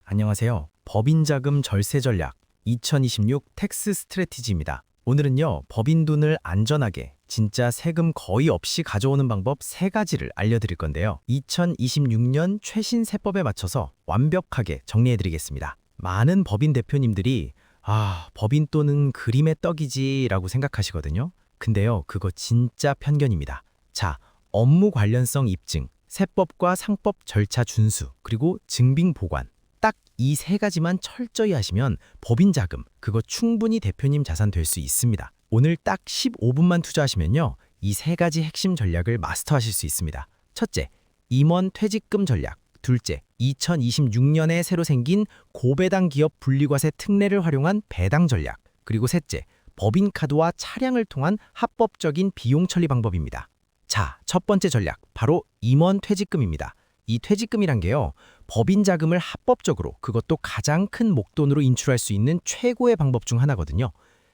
안녕하세요. 법인자금 절세 전략 2026 텍스 스트래티지입니다. 오늘은요, 법인 돈을 안전하게 진짜 세금 거의 없이 가져오는 방법 3가지를 알려드릴 건데요. 2026년 최신 세법에 맞춰서 완벽하게 정리해드리겠습니다. 많은 법인 대표님들이 법인 돈은 그림의 떡이지 라고 생각하시거든요. 근데요, 그거 진짜 편견입니다. 자, 업무 관련성 입증, 세법과 상법 절차 준수, 그리고 증빙 보관. 딱 이 3가지만 철저히 하시면 법인 자금, 그거 충분히 대표님 자산 될 수 있습니다. 오늘 딱 15분만 투자하시면요, 이 3가지 핵심 전략을 마스터하실 수 있습니다. 첫째, 임원 퇴직금 전략. 둘째, 2026년에 새로 생긴 고배당 기업 분리과세 특례를 활용한 배당 전략. 그리고 셋째, 법인카드와 차량을 통한 합법적인 비용 처리 방법입니다. 자, 첫 번째 전략, 바로 임원 퇴직금입니다. 이 퇴직금이란 게요, 법인 자금을 합법적으로, 그것도 가장 큰 목돈으로 인출할 수 있는 최고의 방법 중 하나거든요.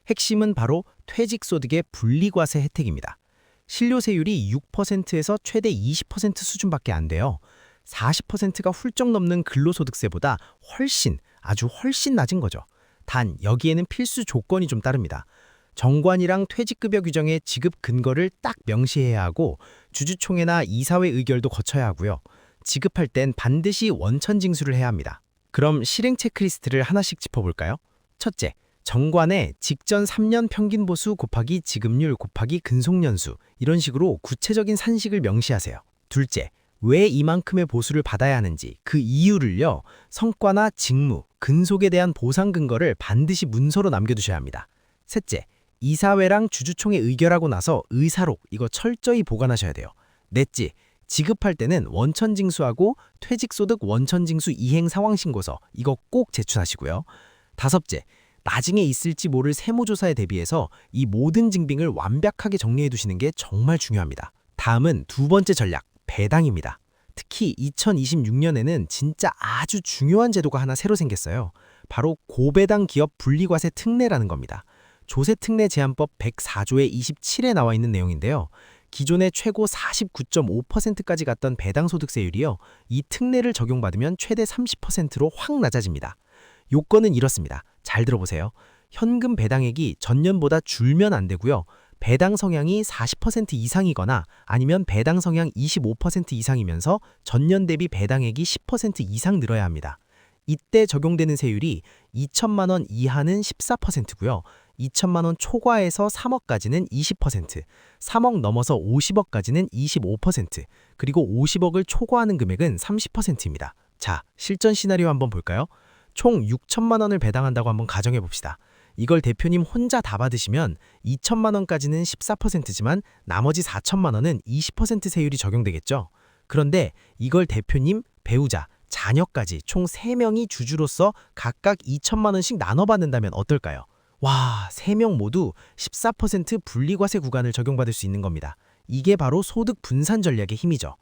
핵심은 바로 퇴직소득의 분리과세 혜택입니다. 실료세율이 6%에서 최대 20% 수준밖에 안 돼요. 40%가 훌쩍 넘는 근로소득세보다 아주 훨씬 낮은 거죠. 단, 여기에는 필수 조건이 좀 따릅니다. 정관이랑 퇴직급여 규정의 지급 근거를 딱 명시해야 하고, 주주총회나 이사회 의결도 거쳐야 하고요. 지급할 땐 반드시 원천 징수를 해야 합니다. 그럼 실행 체크리스트를 하나씩 짚어볼까요? 첫째, 정관에 직전 3년 평균 보수 곱하기 지급률 곱하기 근속연수, 이런 식으로 구체적인 산식을 명시하세요. 둘째, 왜 이만큼의 보수를 받아야 하는지 그 이유를요, 성과나 직무, 근속에 대한 보상 근거를 반드시 문서로 남겨두셔야 합니다. 셋째, 이사회랑 주주총회 의결하고 나서 의사록, 이거 철저히 보관하셔야 돼요. 넷째, 지급할 때는 원천징수하고 퇴직소득 원천징수 이행 상황신고서, 이거 꼭 제출하시고요. 다섯째, 나중에 있을지 모를 세무조사에 대비해서 이 모든 증빙을 완벽하게 정리해 두시는 게 정말 중요합니다. 다음은 두 번째 전략, 배당입니다. 특히 2026년에는 진짜 아주 중요한 제도가 하나 새로 생겼어요. 바로 고배당 기업 분리과세 특례라는 겁니다. 조세특례 제한법 104조의 27에 나와 있는 내용인데요. 기존의 최고 49.5%까지 갔던 배당소득세율이요, 이 특례를 적용받으면 최대 30%로 확 낮아집니다. 요건은 이렇습니다. 잘 들어보세요. 현금 배당액이 전년보다 줄면 안 되고요. 배당 성향이 40% 이상이거나 아니면 배당 성향 25% 이상이면서 전년 대비 배당액이 10% 이상 늘어야 합니다. 이때 적용되는 세율이 2천만 원 이하는 14%고요. 2천만 원 초과해서 3억까지는 20%, 3억 넘어서 50억까지는 25%, 그리고 50억을 초과하는 금액은 30%입니다. 자, 실전 시나리오 한번 볼까요? 총 6천만 원을 배당한다고 한번 가정해 봅시다. 이걸 대표님 혼자 다 받으시면 2천만 원까지는 14%지만 나머지 4천만 원은 20% 세율이 적용되겠죠. 그런데 이걸 대표님, 배우자, 자녀까지 총 3명이 주주로서 각각 2천만 원씩 나눠 받는다면 어떨까요? 와, 3명 모두 14% 분리과세 구간을 적용받을 수 있는 겁니다. 이게 바로 소득 분산 전략의 힘이죠.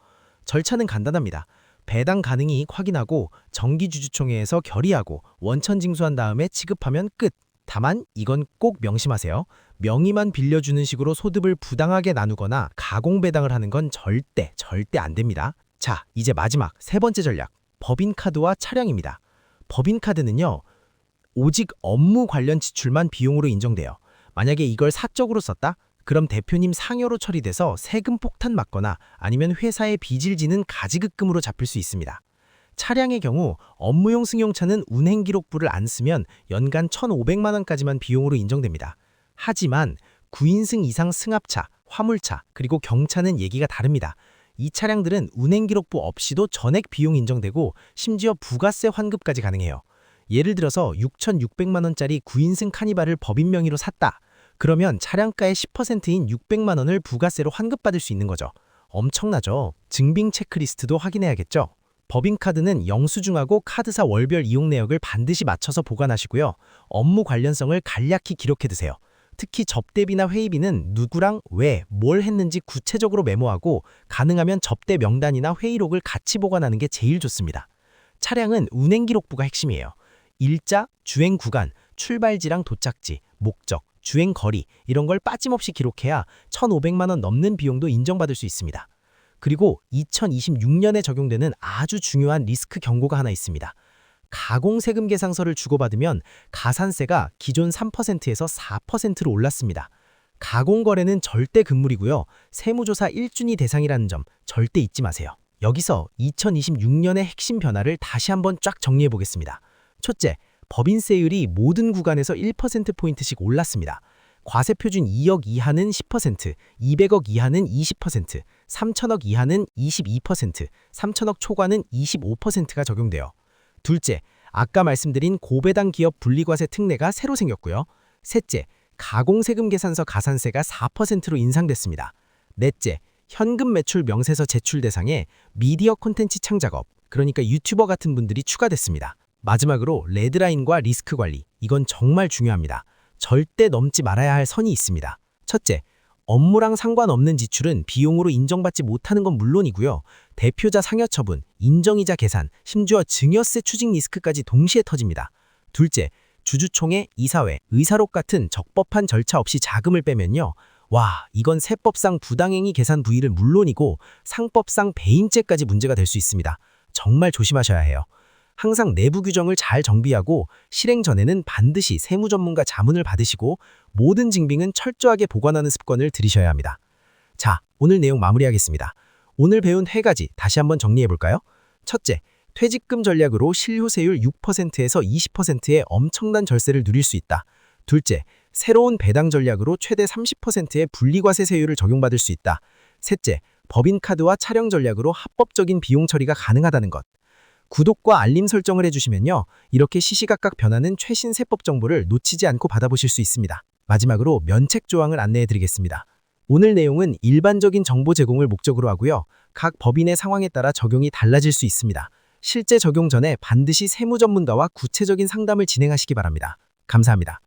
절차는 간단합니다. 배당 가능이 확인하고 정기주주총회에서 결의하고 원천 징수한 다음에 지급하면 끝. 다만 이건 꼭 명심하세요. 명의만 빌려주는 식으로 소득을 부당하게 나누거나 가공배당을 하는 건 절대 안 됩니다. 자, 이제 마지막 3번째 전략, 법인카드와 차량입니다. 법인카드는요, 오직 업무 관련 지출만 비용으로 인정돼요. 만약에 이걸 사적으로 썼다? 그럼 대표님 상여로 처리돼서 세금 폭탄 맞거나 아니면 회사에 빚을 지는 가지급금으로 잡힐 수 있습니다. 차량의 경우 업무용 승용차는 운행기록부를 안 쓰면 연간 1,500만 원까지만 비용으로 인정됩니다. 하지만 9인승 이상 승합차, 화물차, 그리고 경차는 얘기가 다릅니다. 이 차량들은 운행기록부 없이도 전액 비용 인정되고 심지어 부가세 환급까지 가능해요. 예를 들어서 6,600만 원짜리 9인승 카니발을 법인 명의로 샀다. 그러면 차량가의 10%인 600만 원을 부가세로 환급받을 수 있는 거죠. 엄청나죠? 증빙 체크리스트도 확인해야겠죠? 법인카드는 영수증하고 카드사 월별 이용 내역을 반드시 맞춰서 보관하시고요. 업무 관련성을 간략히 기록해두세요. 특히 접대비나 회의비는 누구랑 왜, 뭘 했는지 구체적으로 메모하고 가능하면 접대 명단이나 회의록을 같이 보관하는 게 제일 좋습니다. 차량은 운행기록부가 핵심이에요. 일자, 주행 구간, 출발지랑 도착지, 목적, 주행 거리, 이런 걸 빠짐없이 기록해야 1,500만 원 넘는 비용도 인정받을 수 있습니다. 그리고 2026년에 적용되는 아주 중요한 리스크 경고가 하나 있습니다. 가공세금 계상서를 주고받으면 가산세가 기존 3%에서 4%로 올랐습니다. 가공거래는 절대 금물이고요. 세무조사 1준이 대상이라는 점 절대 잊지 마세요. 여기서 2026년의 핵심 변화를 다시 한번 쫙 정리해 보겠습니다. 첫째, 법인세율이 모든 구간에서 1%포인트씩 올랐습니다. 과세표준 2억 이하는 10%, 200억 이하는 20%, 3천억 이하는 22%, 3천억 초과는 25%가 적용돼요. 둘째, 아까 말씀드린 고배당 기업 분리과세 특례가 새로 생겼고요. 셋째, 가공세금 계산서 가산세가 4%로 인상됐습니다. 넷째, 현금 매출 명세서 제출 대상에 미디어 콘텐츠 창작업, 그러니까 유튜버 같은 분들이 추가됐습니다. 마지막으로 레드라인과 리스크 관리, 이건 정말 중요합니다. 절대 넘지 말아야 할 선이 있습니다. 첫째, 업무랑 상관없는 지출은 비용으로 인정받지 못하는 건 물론이고요. 대표자 상여 처분, 인정이자 계산, 심지어 증여세 추징 리스크까지 동시에 터집니다. 둘째, 주주총회, 이사회, 의사록 같은 적법한 절차 없이 자금을 빼면요. 와, 이건 세법상 부당행위 계산 부위를 물론이고 상법상 배임죄까지 문제가 될 수 있습니다. 정말 조심하셔야 해요. 항상 내부 규정을 잘 정비하고 실행 전에는 반드시 세무 전문가 자문을 받으시고 모든 증빙은 철저하게 보관하는 습관을 들이셔야 합니다. 자, 오늘 내용 마무리하겠습니다. 오늘 배운 3가지 다시 한번 정리해볼까요? 첫째, 퇴직금 전략으로 실효세율 6%에서 20%의 엄청난 절세를 누릴 수 있다. 둘째, 새로운 배당 전략으로 최대 30%의 분리과세 세율을 적용받을 수 있다. 셋째, 법인카드와 촬영 전략으로 합법적인 비용 처리가 가능하다는 것. 구독과 알림 설정을 해주시면요. 이렇게 시시각각 변하는 최신 세법 정보를 놓치지 않고 받아보실 수 있습니다. 마지막으로 면책 조항을 안내해드리겠습니다. 오늘 내용은 일반적인 정보 제공을 목적으로 하고요. 각 법인의 상황에 따라 적용이 달라질 수 있습니다. 실제 적용 전에 반드시 세무 전문가와 구체적인 상담을 진행하시기 바랍니다. 감사합니다.